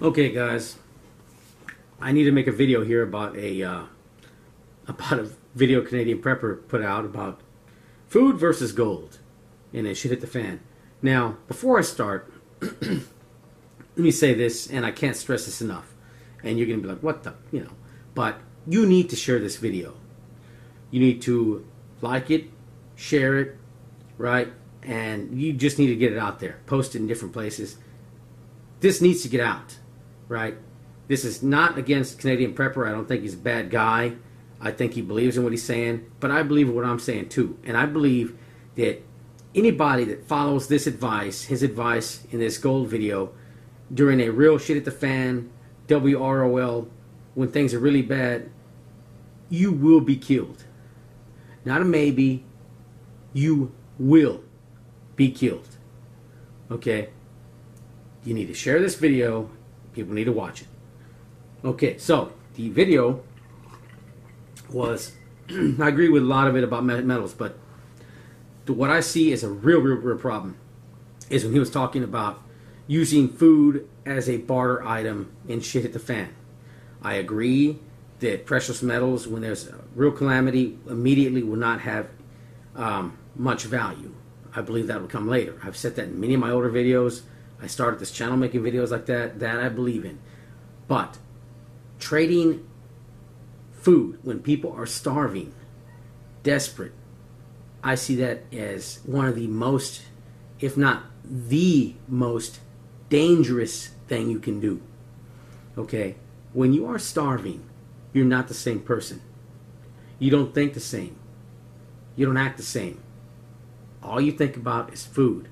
Okay, guys, I need to make a video here about a video Canadian prepper put out about food versus gold, and it should hit the fan. Now, before I start, let me say this, and I can't stress this enough. And you're gonna be like, "What the?" But you need to share this video. You need to like it, share it, right? And you just need to get it out there. Post it in different places. This needs to get out, right? This is not against Canadian Prepper. I don't think he's a bad guy. I think he believes in what he's saying, but I believe in what I'm saying too. And I believe that anybody that follows this advice, his advice in this gold video, during a real shit at the fan, WROL, when things are really bad, you will be killed. Not a maybe, you will be killed. Okay? You need to share this video. People need to watch it. Okay, so the video was, I agree with a lot of it about metals, but what I see is a real problem is when he was talking about using food as a barter item and shit hit the fan. I agree that precious metals, when there's a real calamity, immediately will not have much value. I believe that will come later. I've said that in many of my older videos. I started this channel making videos like that. That I believe in. But trading food when people are starving, desperate, I see that as one of the most, if not the most dangerous thing you can do. Okay? When you are starving, you're not the same person. You don't think the same. You don't act the same. All you think about is food.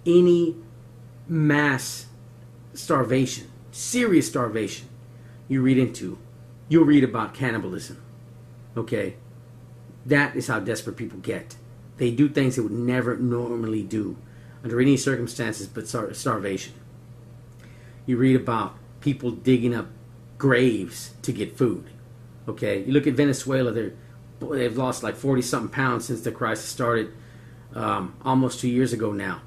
Any mass starvation, serious starvation you read into, you'll read about cannibalism. Okay? That is how desperate people get. They do things they would never normally do under any circumstances but starvation. You read about people digging up graves to get food. Okay? You look at Venezuela, they've lost like 40-something pounds since the crisis started almost 2 years ago now.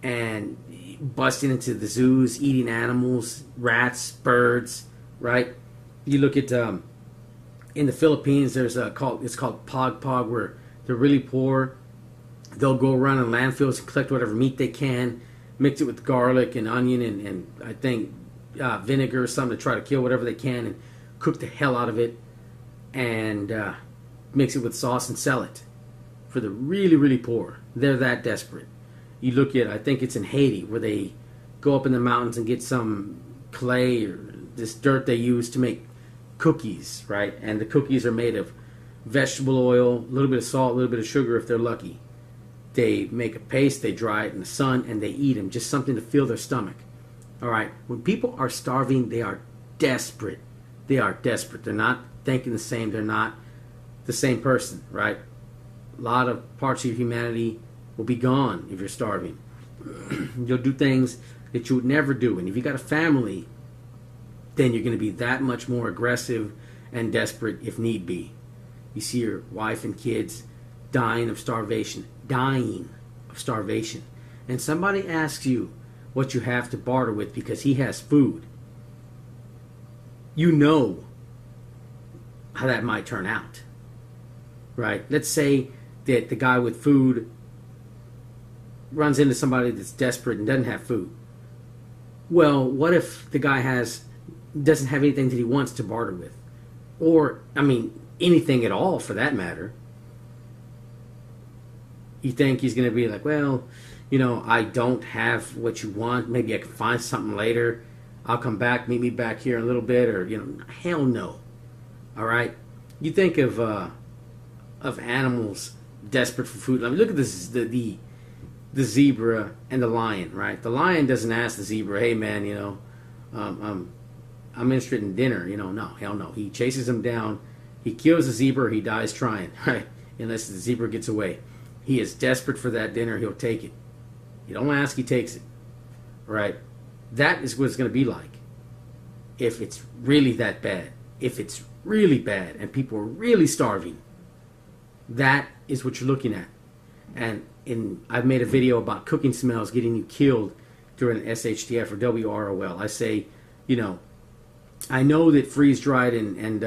And busting into the zoos, eating animals, rats, birds, right? You look at in the Philippines, there's it's called Pog, where they're really poor. They'll go around in landfills and collect whatever meat they can, mix it with garlic and onion and I think vinegar or something to try to kill whatever they can, and cook the hell out of it and mix it with sauce and sell it for the really poor. They're that desperate. You look at, I think it's in Haiti, where they go up in the mountains and get some clay or this dirt they use to make cookies, right? And the cookies are made of vegetable oil, a little bit of salt, a little bit of sugar if they're lucky. They make a paste, they dry it in the sun, and they eat them, just something to fill their stomach. All right? When people are starving, they are desperate. They are desperate. They're not thinking the same. They're not the same person, right? A lot of parts of your humanity will be gone if you're starving. You'll do things that you would never do. And if you got a family, then you're going to be that much more aggressive and desperate if need be. You see your wife and kids dying of starvation. Dying of starvation. And somebody asks you what you have to barter with because he has food. You know how that might turn out. Right? Let's say that the guy with food runs into somebody that's desperate and doesn't have food. Well, what if the guy doesn't have anything that he wants to barter with? Or, I mean, anything at all for that matter. You think he's going to be like, well, I don't have what you want. Maybe I can find something later. I'll come back, meet me back here in a little bit. Or, hell no. All right? You think of animals desperate for food. I mean, look at this, the zebra and the lion, right? The lion doesn't ask the zebra, hey man, I'm interested in dinner. No, hell no. He chases him down. He kills the zebra or he dies trying, right? Unless the zebra gets away. He is desperate for that dinner. He'll take it. You don't ask, he takes it, right? That is what it's going to be like if it's really that bad. If it's really bad and people are really starving, that is what you're looking at. And I've made a video about cooking smells getting you killed during Shtf or WROL. I say you know, I know that freeze-dried and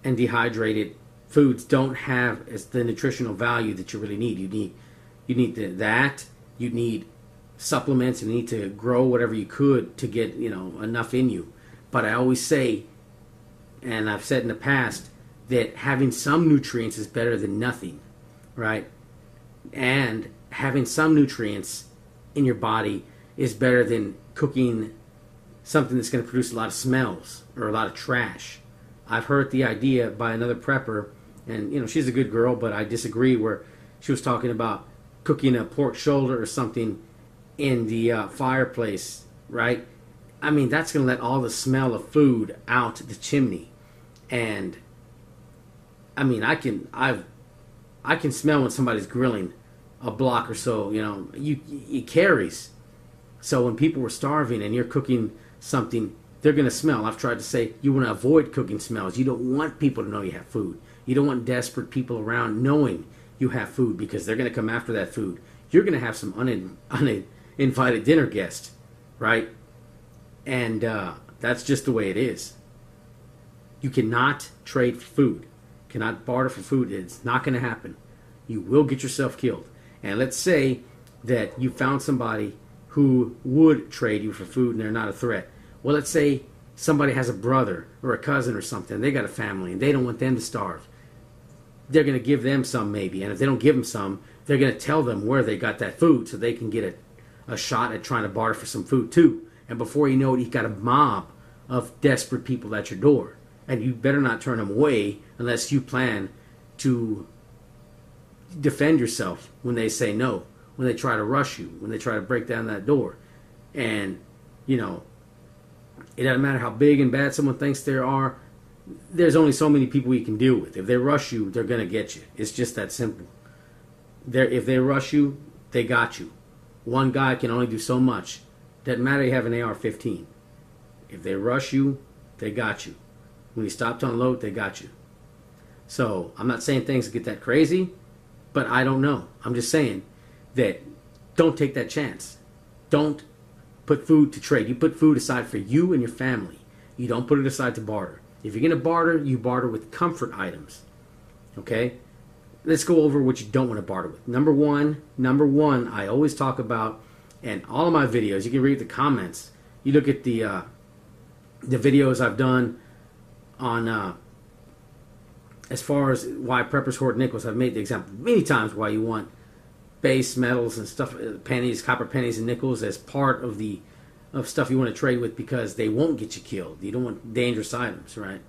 dehydrated foods don't have the nutritional value that you really need. You need that. You need supplements, and you need to grow whatever you could to get, you know, enough in you. But I always say, and I've said in the past, that having some nutrients is better than nothing, right? And having some nutrients in your body is better than cooking something that's going to produce a lot of smells or a lot of trash. I've heard the idea by another prepper, and you know, she's a good girl, but I disagree, where she was talking about cooking a pork shoulder or something in the fireplace, right? I mean, that's going to let all the smell of food out the chimney. And I mean, I can smell when somebody's grilling a block or so, you know, it carries. So when people were starving and you're cooking something, they're going to smell. I've tried to say you want to avoid cooking smells. You don't want people to know you have food. You don't want desperate people around knowing you have food, because they're going to come after that food. You're going to have some uninvited dinner guests, right? And that's just the way it is. You cannot trade for food. Cannot barter for food. It's not going to happen. You will get yourself killed. And let's say that you found somebody who would trade you for food and they're not a threat. Well, let's say somebody has a brother or a cousin or something. They got a family and they don't want them to starve. They're going to give them some maybe. And if they don't give them some, they're going to tell them where they got that food so they can get a shot at trying to barter for some food too. And before you know it, you've got a mob of desperate people at your door. And you better not turn them away unless you plan to defend yourself when they say no, when they try to rush you, when they try to break down that door. And, you know, it doesn't matter how big and bad someone thinks they are. There's only so many people you can deal with. If they rush you, they're going to get you. It's just that simple. If they rush you, they got you. One guy can only do so much. Doesn't matter you have an AR-15. If they rush you, they got you. When you stop to unload, they got you. So I'm not saying things get that crazy, but I don't know. I'm just saying that don't take that chance. Don't put food to trade. You put food aside for you and your family. You don't put it aside to barter. If you're going to barter, you barter with comfort items. Okay? Let's go over what you don't want to barter with. Number one, I always talk about, and all of my videos, you can read the comments. You look at the videos I've done on as far as why preppers hoard nickels. I've made the example many times why you want base metals and stuff, pennies, copper pennies and nickels as part of the stuff you want to trade with, because they won't get you killed. You don't want dangerous items, right?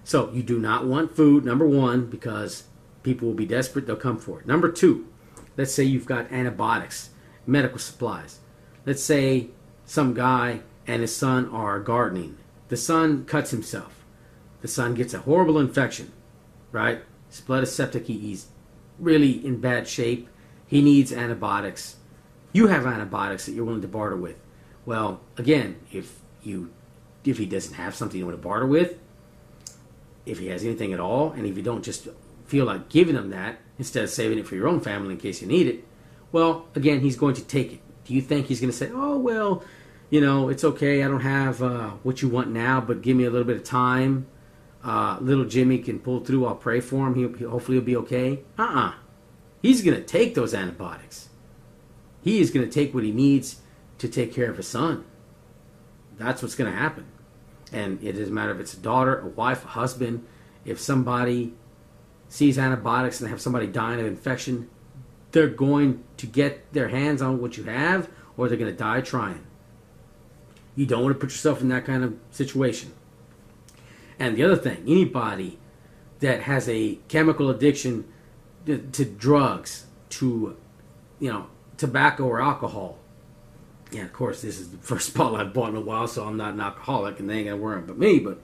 So you do not want food, number one, because people will be desperate. They'll come for it. Number two, let's say you've got antibiotics, medical supplies. Let's say some guy and his son are gardening. The son cuts himself. The son gets a horrible infection, right? His blood is septic. He's really in bad shape. He needs antibiotics. You have antibiotics that you're willing to barter with. Well, again, if he doesn't have something you want to barter with, if he has anything at all, and if you don't just feel like giving him that instead of saving it for your own family in case you need it, well, again, he's going to take it. Do you think he's going to say, oh, well, you know, it's okay, I don't have what you want now, but give me a little bit of time. Little Jimmy can pull through, I'll pray for him, hopefully he'll be okay. He's going to take those antibiotics. He is going to take what he needs to take care of his son. That's what's going to happen. And it doesn't matter if it's a daughter, a wife, a husband. If somebody sees antibiotics and have somebody dying of infection, they're going to get their hands on what you have, or they're going to die trying. You don't want to put yourself in that kind of situation. And the other thing, anybody that has a chemical addiction to drugs, to, you know, tobacco or alcohol. Yeah, of course, this is the first bottle I've bought in a while, so I'm not an alcoholic, and they ain't gonna worry about me. But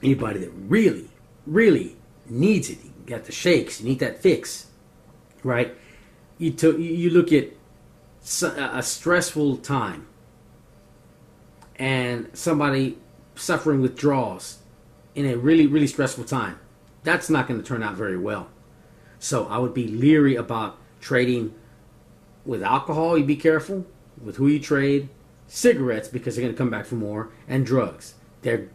anybody that really, really needs it, you got the shakes, you need that fix, right? You look at a stressful time, and somebody suffering withdrawals in a really, really stressful time. That's not going to turn out very well. So I would be leery about trading with alcohol. You be careful with who you trade. cigarettes because they're going to come back for more, and drugs. They're,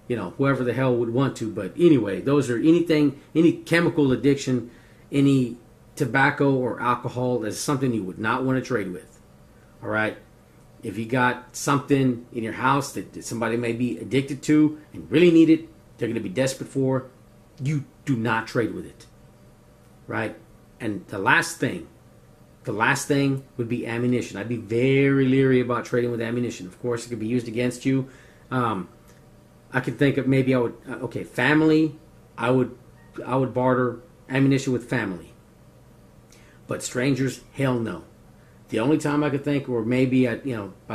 whoever the hell would want to. But anyway, those are anything, any chemical addiction, any tobacco or alcohol is something you would not want to trade with. All right? If you got something in your house that somebody may be addicted to and really need it, they're going to be desperate for, you do not trade with it. Right? And the last thing would be ammunition. I'd be very leery about trading with ammunition. Of course, it could be used against you. I could think of maybe family. I would barter ammunition with family. But strangers, hell no. The only time I could think, or maybe I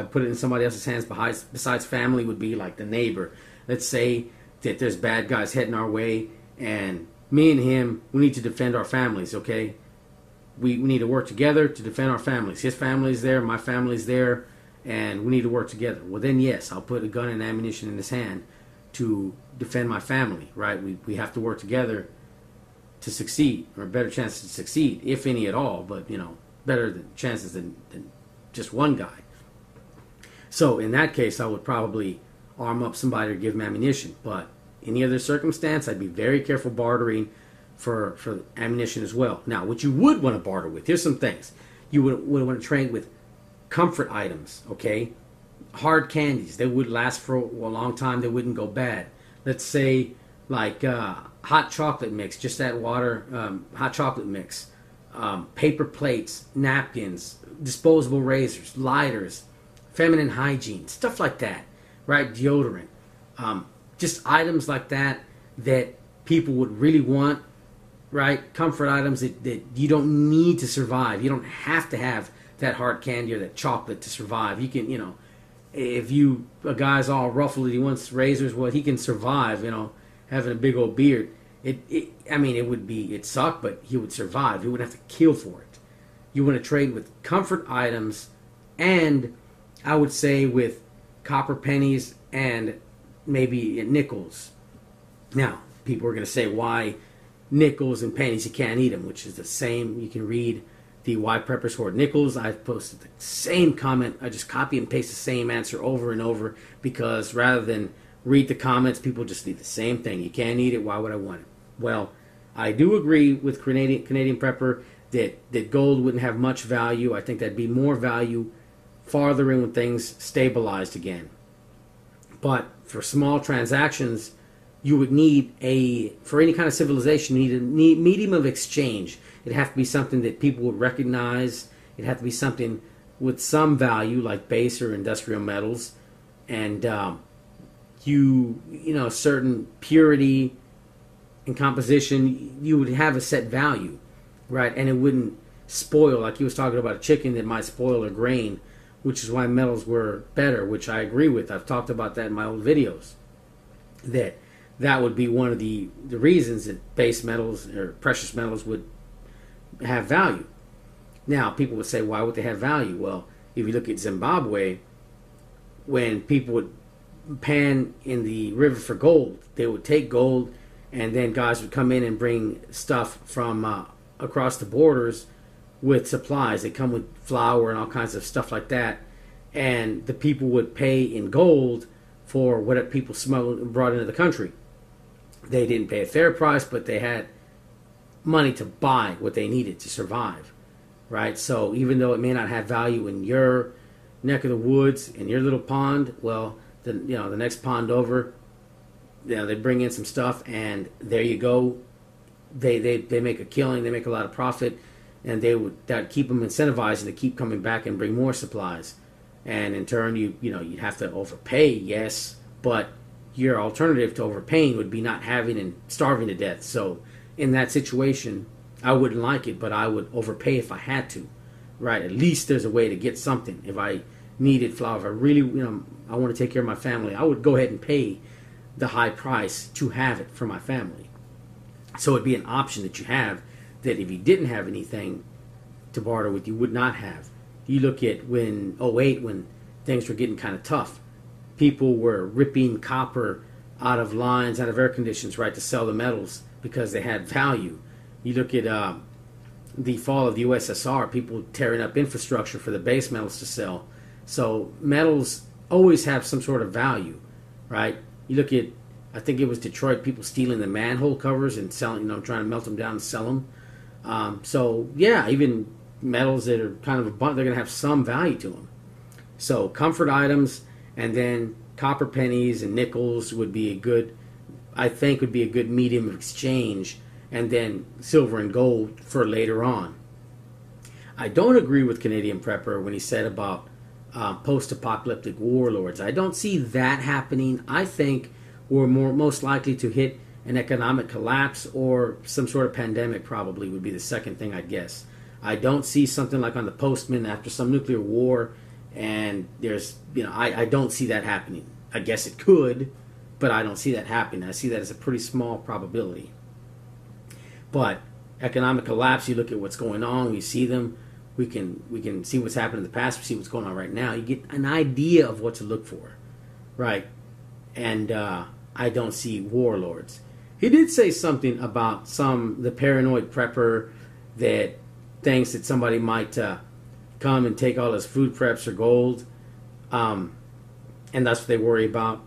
put it in somebody else's hands besides family, would be like the neighbor. Let's say that there's bad guys heading our way, and me and him, we need to defend our families, okay? We need to work together to defend our families. His family's there, my family's there, and we need to work together. Well, then, yes, I'll put a gun and ammunition in his hand to defend my family, right? We have to work together to succeed, or a better chance to succeed, if any at all, but, better chances than just one guy. So, in that case, I would probably arm up somebody or give them ammunition, but any other circumstance, I'd be very careful bartering for ammunition as well. Now, what you would want to barter with, here's some things. You would want to trade with comfort items, okay? Hard candies. They would last for a long time. They wouldn't go bad. Let's say, like hot chocolate mix, just add water, hot chocolate mix. Paper plates, napkins, disposable razors, lighters, feminine hygiene, stuff like that, right? Deodorant. Just items like that people would really want, right? Comfort items that you don't need to survive. You don't have to have that hard candy or that chocolate to survive. You can, if a guy's all ruffled and he wants razors, well, he can survive, having a big old beard. It'd suck, but he would survive. He wouldn't have to kill for it. You want to trade with comfort items, and I would say with copper pennies and maybe nickels. Now, people are going to say, why nickels and pennies? You can't eat them, which is the same. You can read the Why Preppers Hoard Nickels. I've posted the same comment. I just copy and paste the same answer over and over, because rather than read the comments, people just leave the same thing. You can't eat it. Why would I want it? Well, I do agree with Canadian Prepper that gold wouldn't have much value. I think that'd be more value farther in when things stabilized again. But for small transactions, you would need for any kind of civilization, you need a medium of exchange. It'd have to be something that people would recognize. It'd have to be something with some value, like base or industrial metals, and certain purity and composition. You would have a set value, right? And it wouldn't spoil, like he was talking about a chicken that might spoil a grain, which is why metals were better, which I agree with. I've talked about that in my old videos, that would be one of the reasons that base metals or precious metals would have value. Now, people would say, why would they have value? Well, if you look at Zimbabwe, when people would pan in the river for gold, they would take gold, and then guys would come in and bring stuff from across the borders with supplies. They come with flour and all kinds of stuff like that, and the people would pay in gold for what people smuggled and brought into the country. They didn't pay a fair price, but they had money to buy what they needed to survive, right? So even though it may not have value in your neck of the woods, in your little pond, well, the next pond over, they bring in some stuff, and there you go. They make a killing, they make a lot of profit, and that'd keep them incentivized to keep coming back and bring more supplies. And in turn, you'd have to overpay, yes, but your alternative to overpaying would be not having and starving to death. So in that situation, I wouldn't like it, but I would overpay if I had to, right? At least there's a way to get something. If I needed flour, if I really, I want to take care of my family, I would go ahead and pay the high price to have it for my family. So it'd be an option that you have, that if you didn't have anything to barter with, you would not have. You look at when 2008, when things were getting kind of tough, people were ripping copper out of lines, out of air conditioners, right, to sell the metals because they had value. You look at the fall of the USSR, people tearing up infrastructure for the base metals to sell. So metals always have some sort of value, right? You look at, I think it was Detroit, people stealing the manhole covers and selling, trying to melt them down and sell them. So yeah, even metals that are kind of abundant, they're going to have some value to them. So comfort items, and then copper pennies and nickels would be a good, I think would be a good medium of exchange, and then silver and gold for later on. I don't agree with Canadian Prepper when he said about post-apocalyptic warlords. I don't see that happening. I think we're most likely to hit an economic collapse or some sort of pandemic. Probably would be the second thing I'd guess. I don't see something like on the Postman after some nuclear war, and there's, I don't see that happening. I guess it could, but I don't see that happening. I see that as a pretty small probability. But economic collapse, you look at what's going on, we see them, we can see what's happened in the past, we see what's going on right now. You get an idea of what to look for, right? And I don't see warlords. He did say something about the paranoid prepper that thinks that somebody might come and take all his food preps or gold, and that's what they worry about.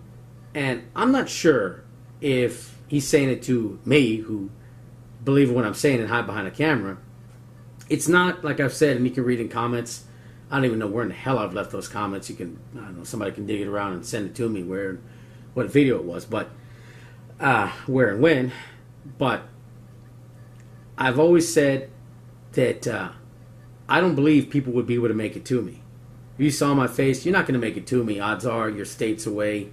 And I'm not sure if he's saying it to me, who believe in what I'm saying and hide behind a camera. It's not, like I've said, and you can read in comments. I don't even know where in the hell I've left those comments. You can, I don't know, somebody can dig it around and send it to me what video it was, but where and when. But I've always said that I don't believe people would be able to make it to me. If you saw my face, you're not going to make it to me. Odds are you're states away,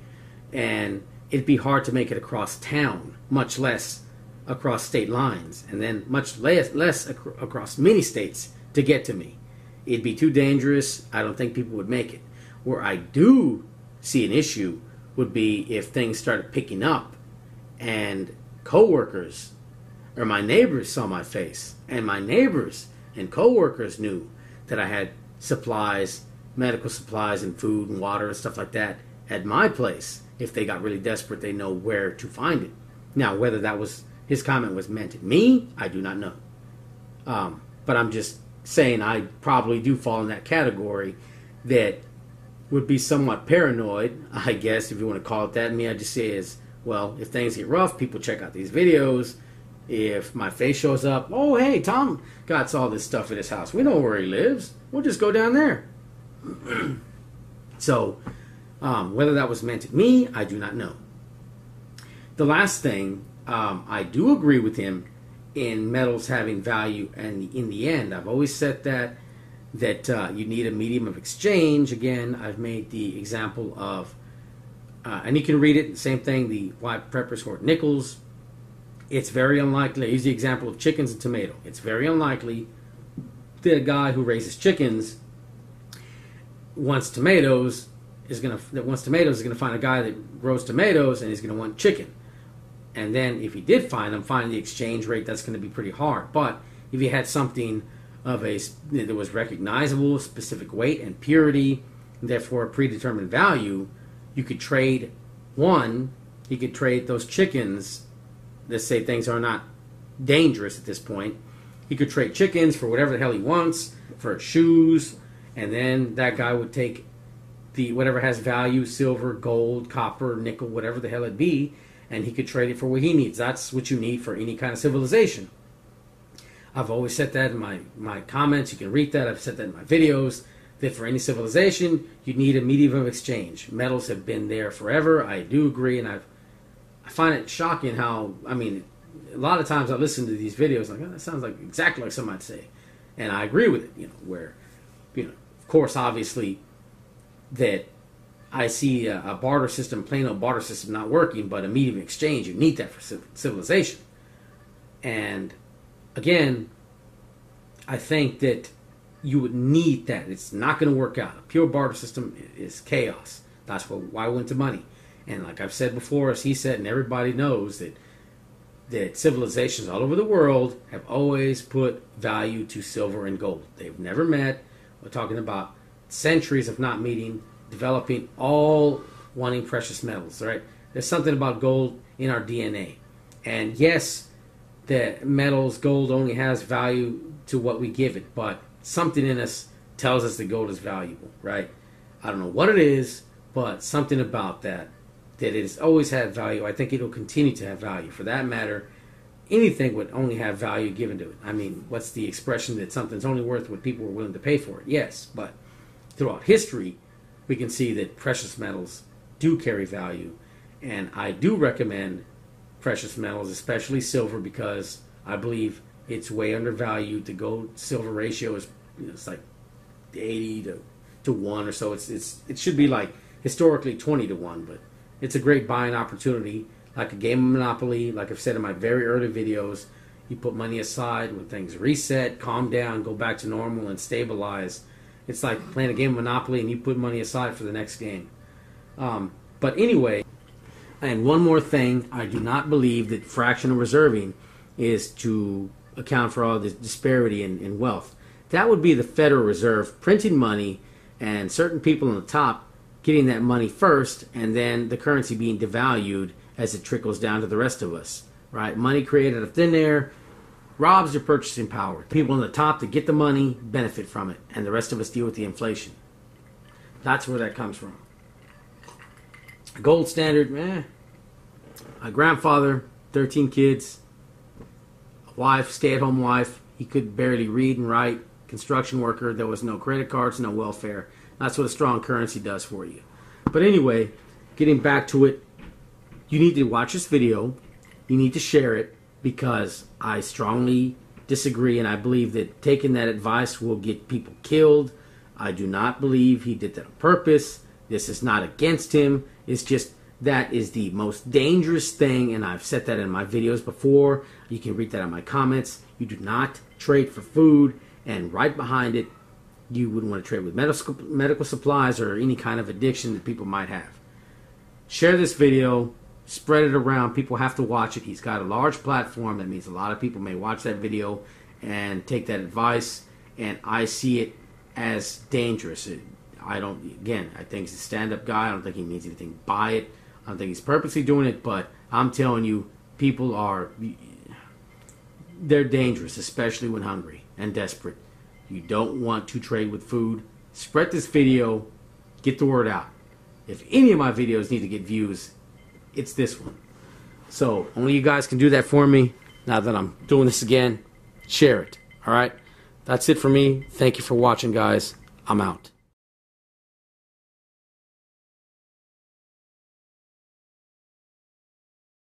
and it'd be hard to make it across town, much less across state lines, and then much less across many states to get to me. It'd be too dangerous. I don't think people would make it. Where I do see an issue would be if things started picking up and coworkers or my neighbors saw my face, and my neighbors and coworkers knew that I had supplies, medical supplies and food and water and stuff like that at my place. If they got really desperate, they know where to find it. Now, whether that was his comment was meant at me, I do not know. But I'm just saying I probably do fall in that category that would be somewhat paranoid, I guess, if you want to call it that. Me, I just say is, well, if things get rough, people check out these videos. If my face shows up, oh, hey, Tom got all this stuff in his house. We know where he lives. We'll just go down there. So, whether that was meant at me, I do not know. The last thing, I do agree with him in metals having value, and in the end, I've always said that you need a medium of exchange. Again, I've made the example of, and you can read it, the same thing, the why preppers hoard nickels. It's very unlikely, I use the example of chickens and tomato. It's very unlikely that a guy who raises chickens wants tomatoes is going to find a guy that grows tomatoes and he's going to want chicken. And then if he did find the exchange rate, that's going to be pretty hard. But if you had something of that was recognizable, specific weight and purity, and therefore a predetermined value, you could trade those chickens. Let's say things are not dangerous at this point. He could trade chickens for whatever the hell he wants, for shoes, and then that guy would take whatever has value, silver, gold, copper, nickel, whatever the hell it be, and he could trade it for what he needs. That's what you need for any kind of civilization. I've always said that in my comments. You can read that. I've said that in my videos, that for any civilization, you need a medium of exchange. Metals have been there forever. I do agree, and I find it shocking how, a lot of times I listen to these videos like, oh, that sounds like exactly like somebody say. And I agree with it, where, of course, obviously, that I see a barter system, plain old barter system not working, but a medium of exchange, you need that for civilization. And again, I think that you would need that. It's not going to work out. A pure barter system is chaos. That's why we went to money. And like I've said before, as he said, and everybody knows that civilizations all over the world have always put value to silver and gold. They've never met. We're talking about centuries of not meeting, developing, all wanting precious metals, right? There's something about gold in our DNA. And yes, the metals, gold only has value to what we give it, but something in us tells us that gold is valuable, right? I don't know what it is, but something about that it has always had value. I think it'll continue to have value. For that matter, anything would only have value given to it. I mean, what's the expression that something's only worth what people are willing to pay for it? Yes, but throughout history, we can see that precious metals do carry value. And I do recommend precious metals, especially silver, because I believe it's way undervalued. The gold-silver ratio is, it's like 80 to 1 or so. It should be like historically 20 to 1, but it's a great buying opportunity. Like a game of Monopoly, like I've said in my very early videos, you put money aside when things reset, calm down, go back to normal, and stabilize. It's like playing a game of Monopoly and you put money aside for the next game. But anyway, and one more thing, I do not believe that fractional reserving is to account for all this disparity in wealth. That would be the Federal Reserve printing money and certain people on the top getting that money first, and then the currency being devalued as it trickles down to the rest of us. Right? Money created out of thin air robs your purchasing power. People on the top that get the money benefit from it, and the rest of us deal with the inflation. That's where that comes from. Gold standard, my grandfather, 13 kids, a wife, stay-at-home wife. He could barely read and write. Construction worker. There was no credit cards, no welfare. That's what a strong currency does for you. But anyway, getting back to it, you need to watch this video. You need to share it, because I strongly disagree, and I believe that taking that advice will get people killed. I do not believe he did that on purpose. This is not against him. It's just that is the most dangerous thing, and I've said that in my videos before. You can read that in my comments. You do not trade for food, and right behind it, you wouldn't want to trade with medical supplies or any kind of addiction that people might have. Share this video. Spread it around. People have to watch it. He's got a large platform. That means a lot of people may watch that video and take that advice, and I see it as dangerous. I think he's a stand-up guy. I don't think he means anything by it. I don't think he's purposely doing it, but I'm telling you, they're dangerous, especially when hungry and desperate. You don't want to trade with food. Spread this video. Get the word out. If any of my videos need to get views, it's this one. So, only you guys can do that for me. Now that I'm doing this again, share it. Alright? That's it for me. Thank you for watching, guys. I'm out.